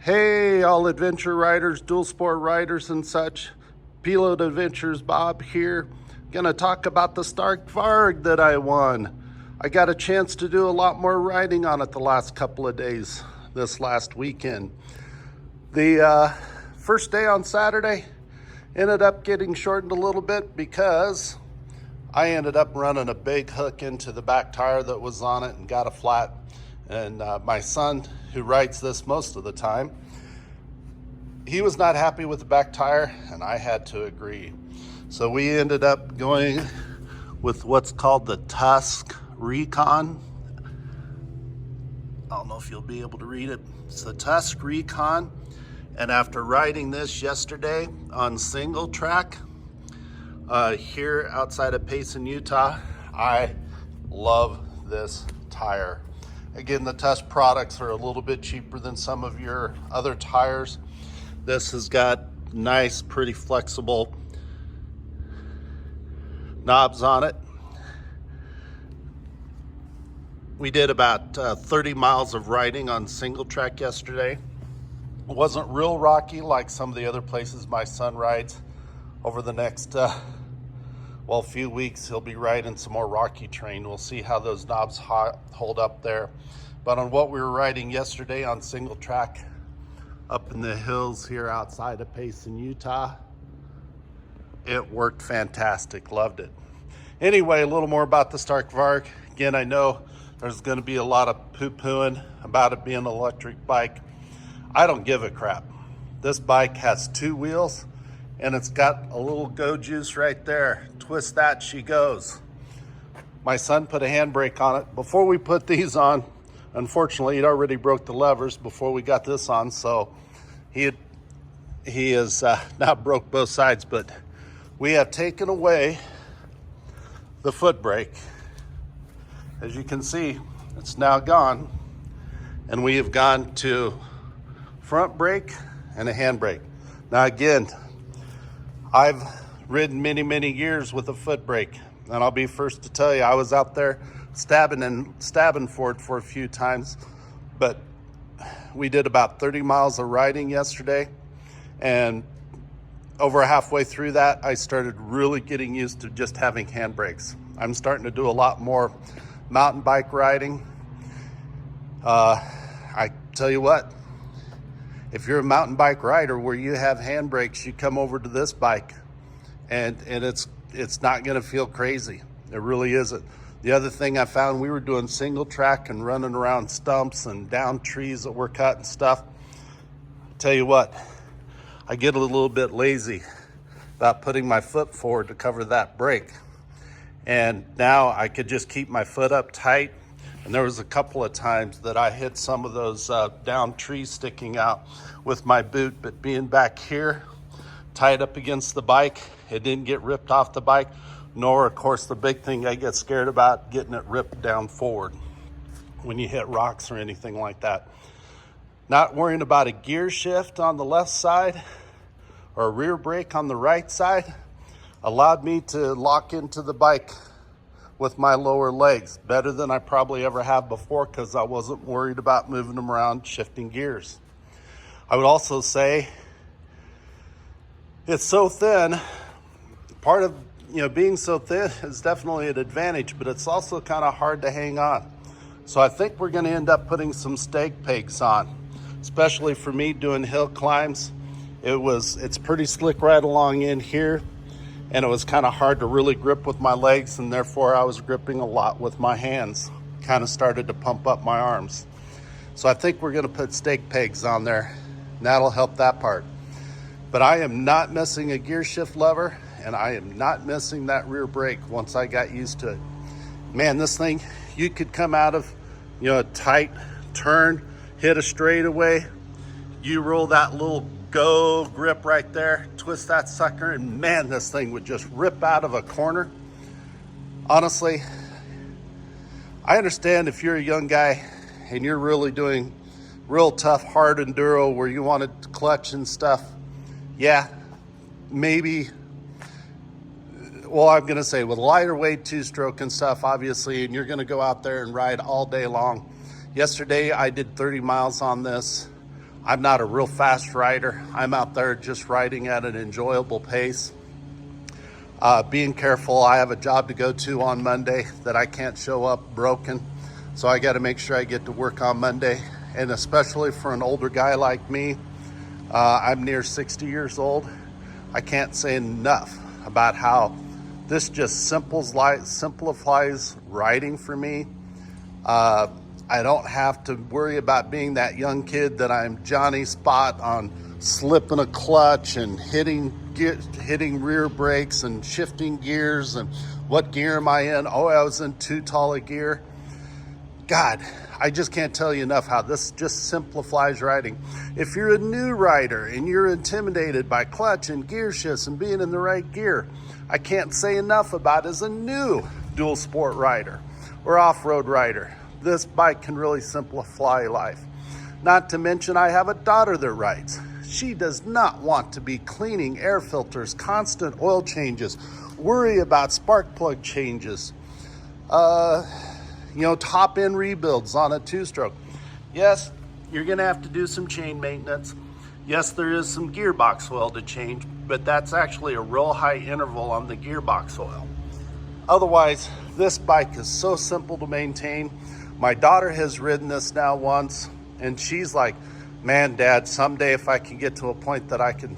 Hey, all adventure riders, dual sport riders and such. Pilote Adventures Bob here. Gonna talk about the Stark Varg that I won. I got a chance to do a lot more riding on it the last couple of days, this last weekend. The first day on Saturday ended up getting shortened a little bit because I ended up running a big hook into the back tire that was on it and got a flat. And my son, who rides this most of the time, he was not happy with the back tire, and I had to agree. So we ended up going with what's called the Tusk Recon. I don't know if you'll be able to read it. It's the Tusk Recon. And after riding this yesterday on single track here outside of Payson, Utah, I love this tire. Again, the Tusk products are a little bit cheaper than some of your other tires. This has got nice, pretty flexible knobs on it. We did about 30 miles of riding on single track yesterday. It wasn't real rocky like some of the other places my son rides. Over the next few weeks, he'll be riding some more rocky terrain. We'll see how those knobs hold up there. But on what we were riding yesterday on single track up in the hills here outside of Payson, Utah, it worked fantastic. Loved it. Anyway, a little more about the Stark Varg. Again, I know there's going to be a lot of poo-pooing about it being an electric bike. I don't give a crap. This bike has two wheels and it's got a little go juice right there. Twist that, she goes. My son put a handbrake on it. Before we put these on, unfortunately, he'd already broke the levers before we got this on, so he has now broke both sides, but we have taken away the foot brake. As you can see, it's now gone, and we have gone to front brake and a handbrake. Now again, I've ridden many years with a foot brake, and I'll be first to tell you, I was out there stabbing for it for a few times, but we did about 30 miles of riding yesterday, and over halfway through that, I started really getting used to just having handbrakes. I'm starting to do a lot more mountain bike riding. I tell you what, if you're a mountain bike rider where you have handbrakes, you come over to this bike and it's not gonna feel crazy. It really isn't. The other thing I found, we were doing single track and running around stumps and down trees that were cut and stuff. Tell you what, I get a little bit lazy about putting my foot forward to cover that brake. And now I could just keep my foot up tight. And there was a couple of times that I hit some of those down trees sticking out with my boot, but being back here, tied up against the bike, it didn't get ripped off the bike. Nor, of course, the big thing I get scared about, getting it ripped down forward when you hit rocks or anything like that. Not worrying about a gear shift on the left side or a rear brake on the right side allowed me to lock into the bike with my lower legs better than I probably ever have before, because I wasn't worried about moving them around, shifting gears. I would also say it's so thin. Part of being so thin is definitely an advantage, but it's also kind of hard to hang on. So I think we're going to end up putting some stake pegs on, especially for me doing hill climbs. It's pretty slick right along in here, and it was kind of hard to really grip with my legs, and therefore I was gripping a lot with my hands. Kind of started to pump up my arms. So I think we're going to put stake pegs on there, and that'll help that part. But I am not missing a gear shift lever, and I am not missing that rear brake once I got used to it. Man, this thing, you could come out of a tight turn, hit a straightaway, you roll that little go grip right there, twist that sucker, and man, this thing would just rip out of a corner. Honestly, I understand if you're a young guy and you're really doing real tough, hard enduro where you want to clutch and stuff, yeah, maybe. Well, I'm gonna say with lighter weight two-stroke and stuff, obviously, and you're gonna go out there and ride all day long. Yesterday, I did 30 miles on this. I'm not a real fast rider. I'm out there just riding at an enjoyable pace. Being careful, I have a job to go to on Monday that I can't show up broken. So I got to make sure I get to work on Monday. And especially for an older guy like me, I'm near 60 years old. I can't say enough about how this just simplifies riding for me. I don't have to worry about being that young kid that I'm Johnny Spot on slipping a clutch and hitting rear brakes and shifting gears and what gear am I in? Oh, I was in too tall a gear. God, I just can't tell you enough how this just simplifies riding. If you're a new rider and you're intimidated by clutch and gear shifts and being in the right gear, I can't say enough about as a new dual sport rider or off-road rider. This bike can really simplify life. Not to mention I have a daughter that rides. She does not want to be cleaning air filters, constant oil changes, worry about spark plug changes, top end rebuilds on a two-stroke. Yes, you're gonna have to do some chain maintenance. Yes, there is some gearbox oil to change, but that's actually a real high interval on the gearbox oil. Otherwise, this bike is so simple to maintain. My daughter has ridden this now once, and she's like, man, Dad, someday if I can get to a point that I can,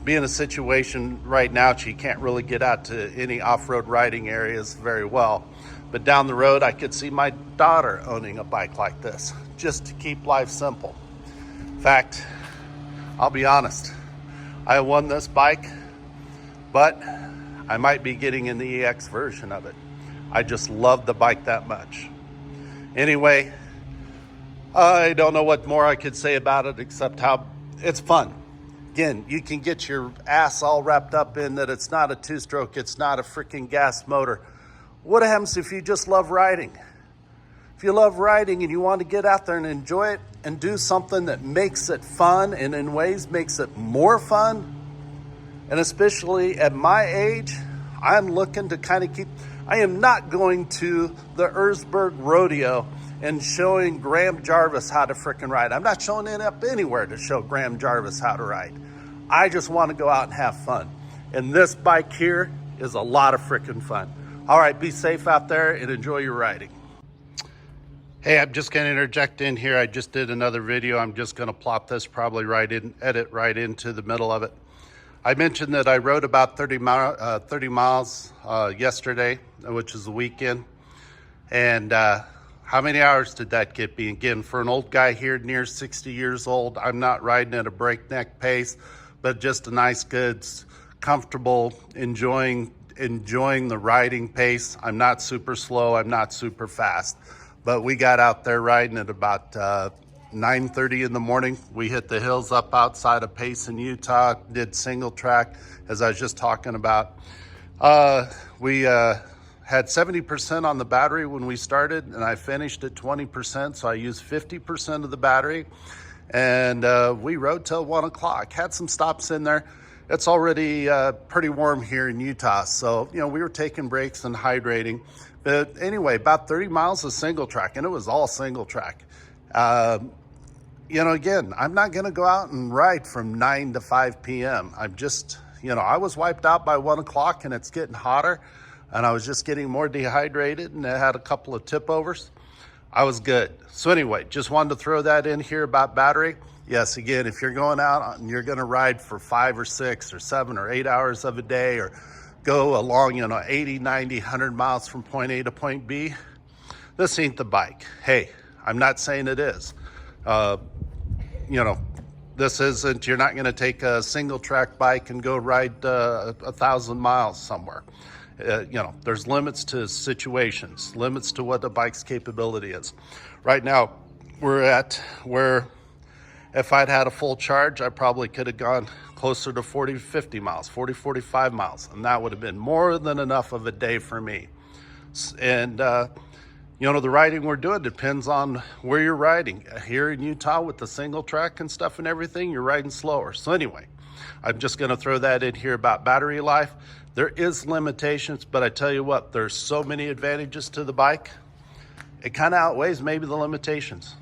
be in a situation right now, she can't really get out to any off-road riding areas very well. But down the road, I could see my daughter owning a bike like this, just to keep life simple. In fact, I'll be honest, I won this bike, but I might be getting in the EX version of it. I just love the bike that much. Anyway, I don't know what more I could say about it except how it's fun. Again, you can get your ass all wrapped up in that it's not a two-stroke, it's not a freaking gas motor. What happens if you just love riding? If you love riding and you want to get out there and enjoy it and do something that makes it fun and in ways makes it more fun, and especially at my age, I'm looking to kind of I am not going to the Erzberg Rodeo and showing Graham Jarvis how to frickin' ride. I'm not showing it up anywhere to show Graham Jarvis how to ride. I just want to go out and have fun. And this bike here is a lot of frickin' fun. All right, be safe out there and enjoy your riding. Hey, I'm just gonna interject in here. I just did another video. I'm just gonna plop this probably edit right into the middle of it. I mentioned that I rode about 30 miles yesterday, which is the weekend. And how many hours did that get me? Again, for an old guy here near 60 years old, I'm not riding at a breakneck pace, but just a nice, good, comfortable, enjoying the riding pace. I'm not super slow, I'm not super fast. But we got out there riding at about 9:30 in the morning. We hit the hills up outside of Payson, Utah, did single track, as I was just talking about. We had 70% on the battery when we started, and I finished at 20%, so I used 50% of the battery. And we rode till 1 o'clock. Had some stops in there. It's already pretty warm here in Utah, so we were taking breaks and hydrating. But anyway, about 30 miles of single track, and it was all single track. Again, I'm not gonna go out and ride from 9 to 5 p.m. I'm just, I was wiped out by 1 o'clock and it's getting hotter and I was just getting more dehydrated and I had a couple of tip overs. I was good. So anyway, just wanted to throw that in here about battery. Yes, again, if you're going out and you're gonna ride for 5 or 6 or 7 or 8 hours of a day or go along, 80, 90, 100 miles from point A to point B, this ain't the bike. Hey, I'm not saying it is. This isn't, you're not going to take a single track bike and go ride 1,000 miles somewhere. There's limits to situations, limits to what the bike's capability is. Right now, we're at where if I'd had a full charge, I probably could have gone closer to 40, 50 miles, 40, 45 miles. And that would have been more than enough of a day for me. And, the riding we're doing depends on where you're riding. Here in Utah with the single track and stuff and everything, you're riding slower. So anyway, I'm just gonna throw that in here about battery life. There is limitations, but I tell you what, there's so many advantages to the bike. It kind of outweighs maybe the limitations.